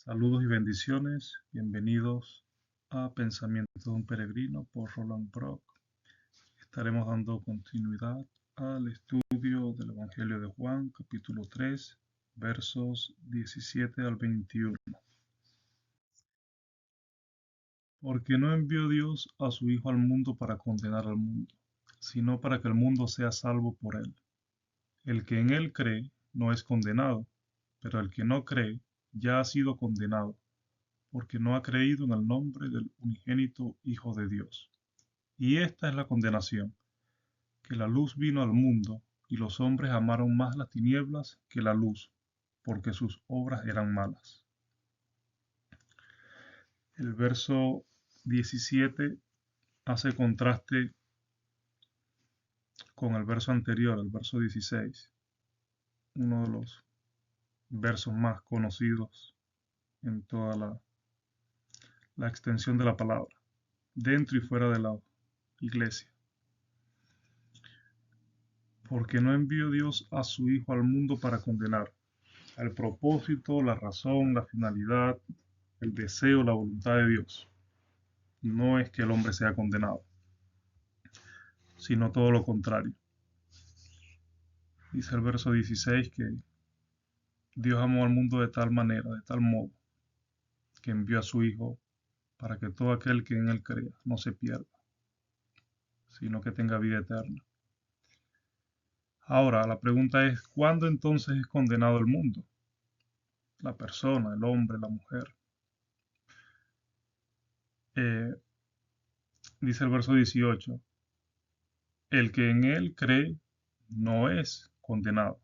Saludos y bendiciones. Bienvenidos a Pensamientos de un Peregrino por Roland Brock. Estaremos dando continuidad al estudio del Evangelio de Juan, capítulo 3, versos 17 al 21. Porque no envió Dios a su Hijo al mundo para condenar al mundo, sino para que el mundo sea salvo por él. El que en él cree no es condenado, pero el que no cree ya ha sido condenado, porque no ha creído en el nombre del unigénito Hijo de Dios. Y esta es la condenación, que la luz vino al mundo, y los hombres amaron más las tinieblas que la luz, porque sus obras eran malas. El verso 17 hace contraste con el verso anterior, el verso 16, uno de los versos más conocidos en toda la extensión de la palabra, dentro y fuera de la iglesia. Porque no envió Dios a su Hijo al mundo para condenar. El propósito, la razón, la finalidad, el deseo, la voluntad de Dios no es que el hombre sea condenado, sino todo lo contrario. Dice el verso 16 que Dios amó al mundo de tal manera, de tal modo, que envió a su Hijo para que todo aquel que en él crea no se pierda, sino que tenga vida eterna. Ahora, la pregunta es, ¿cuándo entonces es condenado el mundo? La persona, el hombre, la mujer. Dice el verso 18, el que en él cree no es condenado.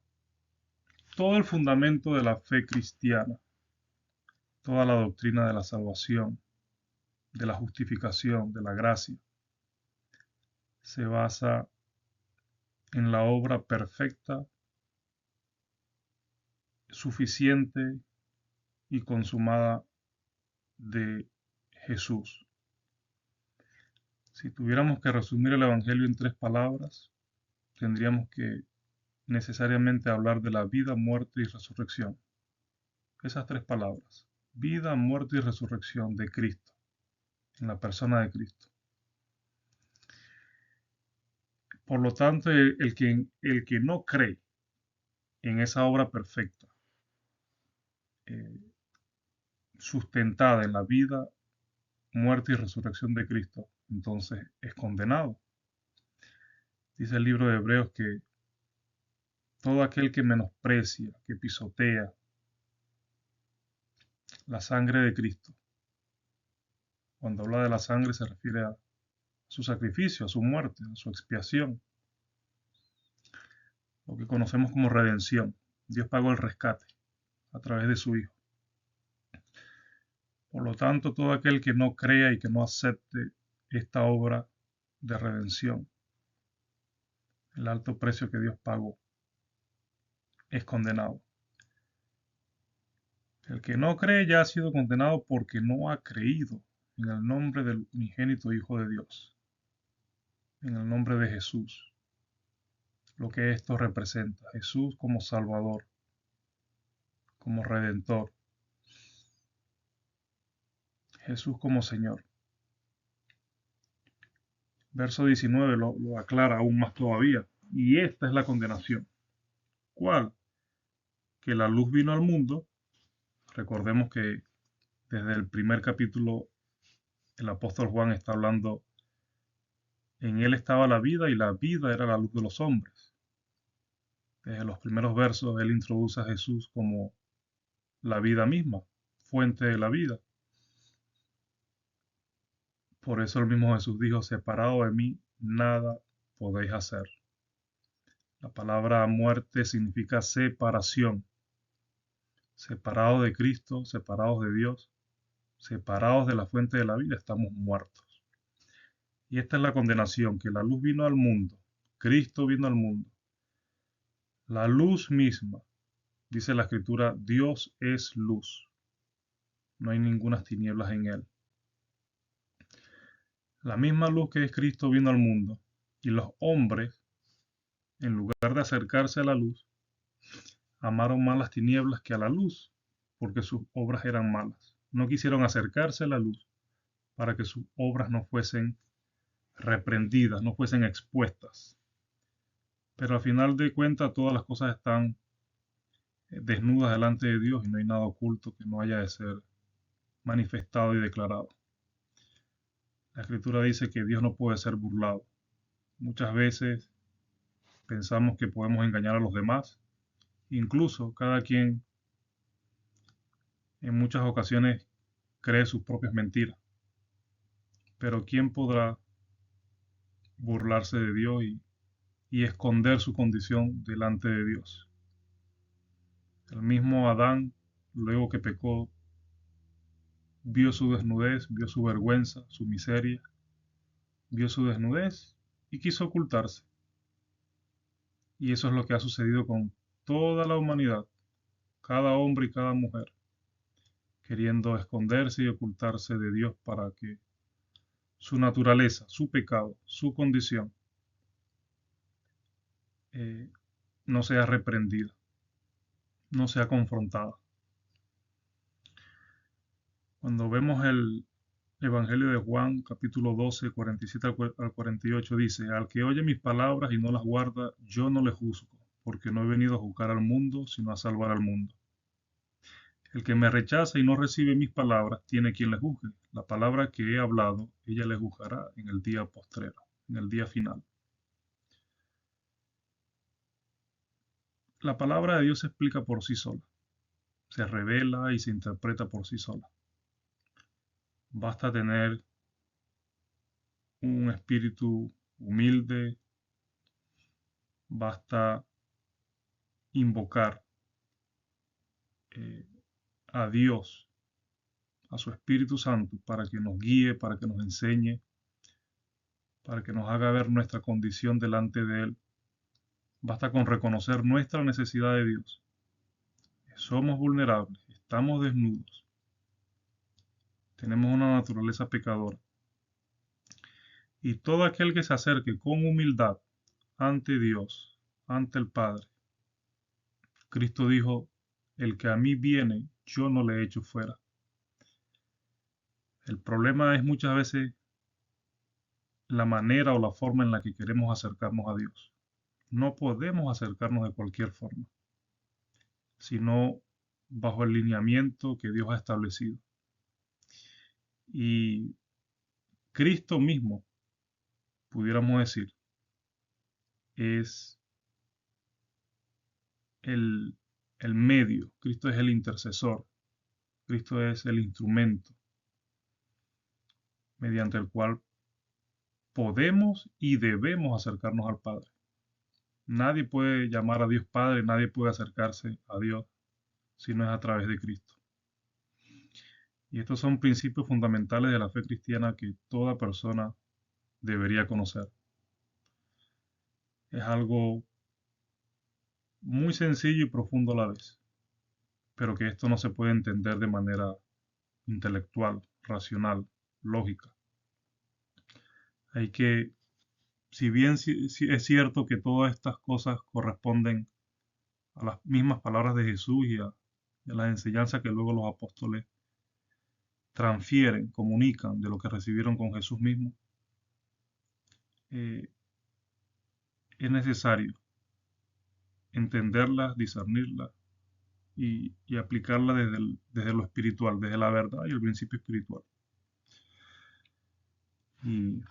Todo el fundamento de la fe cristiana, toda la doctrina de la salvación, de la justificación, de la gracia, se basa en la obra perfecta, suficiente y consumada de Jesús. Si tuviéramos que resumir el Evangelio en 3 palabras, tendríamos que necesariamente hablar de la vida, muerte y resurrección. Esas 3 palabras, vida, muerte y resurrección de Cristo, en la persona de Cristo. Por lo tanto, el que no cree en esa obra perfecta, eh, sustentada en la vida, muerte y resurrección de Cristo, entonces es condenado. Dice el libro de Hebreos que todo aquel que menosprecia, que pisotea la sangre de Cristo, cuando habla de la sangre se refiere a su sacrificio, a su muerte, a su expiación, lo que conocemos como redención. Dios pagó el rescate a través de su Hijo. Por lo tanto, todo aquel que no crea y que no acepte esta obra de redención, el alto precio que Dios pagó, es condenado. El que no cree ya ha sido condenado porque no ha creído en el nombre del unigénito Hijo de Dios, en el nombre de Jesús. Lo que esto representa, Jesús como Salvador, como Redentor, Jesús como Señor. Verso 19 lo aclara aún más todavía. Y esta es la condenación. ¿Cuál? Que la luz vino al mundo. Recordemos que desde el primer capítulo el apóstol Juan está hablando, en él estaba la vida y la vida era la luz de los hombres. Desde los primeros versos él introduce a Jesús como la vida misma, fuente de la vida. Por eso el mismo Jesús dijo, separado de mí, nada podéis hacer. La palabra muerte significa separación. Separados de Cristo, separados de Dios, separados de la fuente de la vida, estamos muertos. Y esta es la condenación, que la luz vino al mundo, Cristo vino al mundo. La luz misma, dice la Escritura, Dios es luz. No hay ninguna tinieblas en él. La misma luz que es Cristo vino al mundo. Y los hombres, en lugar de acercarse a la luz, amaron más las tinieblas que a la luz, porque sus obras eran malas. No quisieron acercarse a la luz para que sus obras no fuesen reprendidas, no fuesen expuestas. Pero al final de cuentas todas las cosas están desnudas delante de Dios y no hay nada oculto que no haya de ser manifestado y declarado. La Escritura dice que Dios no puede ser burlado. Muchas veces pensamos que podemos engañar a los demás. Incluso cada quien en muchas ocasiones cree sus propias mentiras. Pero ¿quién podrá burlarse de Dios y esconder su condición delante de Dios? El mismo Adán, luego que pecó, vio su desnudez, vio su vergüenza, su miseria, vio su desnudez y quiso ocultarse. Y eso es lo que ha sucedido con toda la humanidad, cada hombre y cada mujer, queriendo esconderse y ocultarse de Dios para que su naturaleza, su pecado, su condición eh, no sea reprendida, no sea confrontada. Cuando vemos el Evangelio de Juan, capítulo 12, 47 al 48, dice, al que oye mis palabras y no las guarda, yo no le juzgo, porque no he venido a juzgar al mundo, sino a salvar al mundo. El que me rechaza y no recibe mis palabras, tiene quien le juzgue. La palabra que he hablado, ella le juzgará en el día postrero, en el día final. La palabra de Dios se explica por sí sola, se revela y se interpreta por sí sola. Basta tener un espíritu humilde, basta invocar eh, a Dios, a su Espíritu Santo, para que nos guíe, para que nos enseñe, para que nos haga ver nuestra condición delante de Él. Basta con reconocer nuestra necesidad de Dios. Somos vulnerables, estamos desnudos, tenemos una naturaleza pecadora. Y todo aquel que se acerque con humildad ante Dios, ante el Padre, Cristo dijo, el que a mí viene, yo no le echo fuera. El problema es muchas veces la manera o la forma en la que queremos acercarnos a Dios. No podemos acercarnos de cualquier forma, sino bajo el lineamiento que Dios ha establecido. Y Cristo mismo, pudiéramos decir, es el, el medio, Cristo es el intercesor, Cristo es el instrumento mediante el cual podemos y debemos acercarnos al Padre. Nadie puede llamar a Dios Padre, nadie puede acercarse a Dios si no es a través de Cristo. Y estos son principios fundamentales de la fe cristiana que toda persona debería conocer. Es algo muy sencillo y profundo a la vez, pero que esto no se puede entender de manera intelectual, racional, lógica. Hay que, si bien es cierto que todas estas cosas corresponden a las mismas palabras de Jesús y a las enseñanzas que luego los apóstoles transfieren, comunican de lo que recibieron con Jesús mismo, eh, es necesario entenderlas, discernirlas y aplicarlas desde lo espiritual, desde la verdad y el principio espiritual. Y,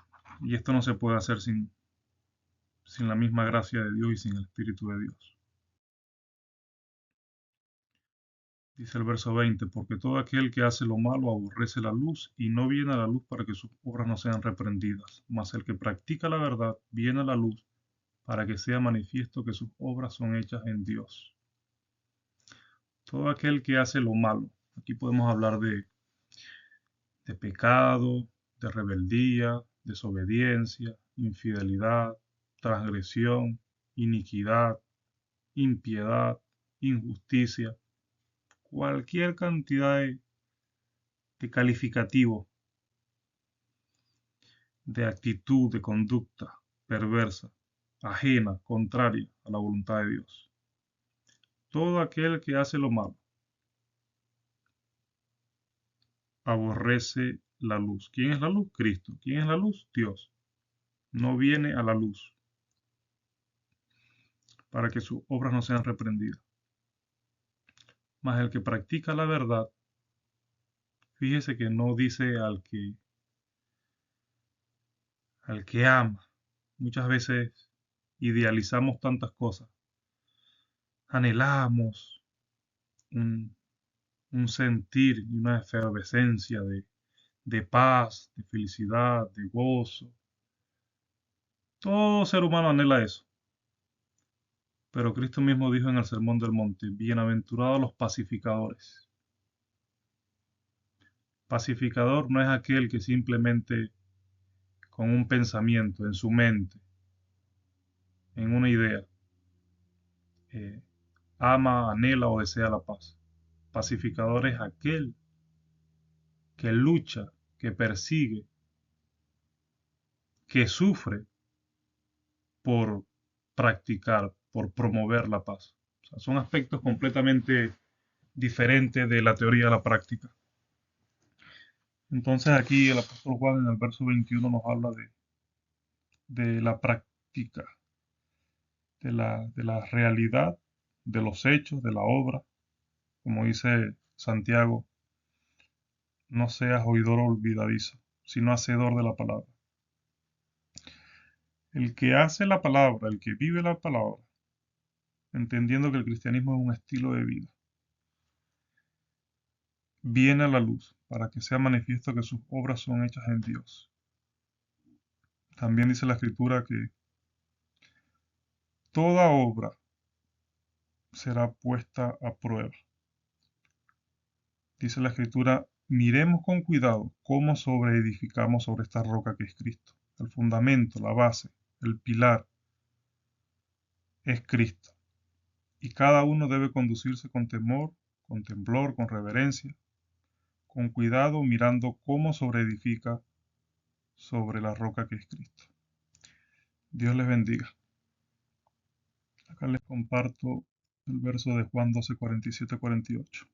y esto no se puede hacer sin la misma gracia de Dios y sin el Espíritu de Dios. Dice el verso 20, porque todo aquel que hace lo malo aborrece la luz y no viene a la luz para que sus obras no sean reprendidas, mas el que practica la verdad viene a la luz para que sea manifiesto que sus obras son hechas en Dios. Todo aquel que hace lo malo, aquí podemos hablar de pecado, de rebeldía, desobediencia, infidelidad, transgresión, iniquidad, impiedad, injusticia, cualquier cantidad de calificativo, de actitud, de conducta perversa, ajena, contraria a la voluntad de Dios. Todo aquel que hace lo malo aborrece la luz. ¿Quién es la luz? Cristo. ¿Quién es la luz? Dios. No viene a la luz para que sus obras no sean reprendidas. Mas el que practica la verdad, fíjese que no dice al que ama. Muchas veces idealizamos tantas cosas. Anhelamos un, un sentir y una efervescencia de paz, de felicidad, de gozo. Todo ser humano anhela eso. Pero Cristo mismo dijo en el Sermón del Monte, bienaventurados los pacificadores. Pacificador no es aquel que simplemente con un pensamiento en su mente, en una idea, eh, ama, anhela o desea la paz. Pacificador es aquel que lucha, que persigue, que sufre por practicar, por promover la paz. O sea, son aspectos completamente diferentes de la teoría a la práctica. Entonces aquí el apóstol Juan en el verso 21 nos habla de la práctica, de la realidad, de los hechos, de la obra. Como dice Santiago, no seas oidor olvidadizo, sino hacedor de la palabra. El que hace la palabra, el que vive la palabra, entendiendo que el cristianismo es un estilo de vida, viene a la luz para que sea manifiesto que sus obras son hechas en Dios. También dice la Escritura que toda obra será puesta a prueba. Dice la Escritura, miremos con cuidado cómo sobreedificamos sobre esta roca que es Cristo. El fundamento, la base, el pilar es Cristo. Y cada uno debe conducirse con temor, con temblor, con reverencia, con cuidado, mirando cómo sobreedifica sobre la roca que es Cristo. Dios les bendiga. Acá les comparto el verso de Juan 12, 47-48.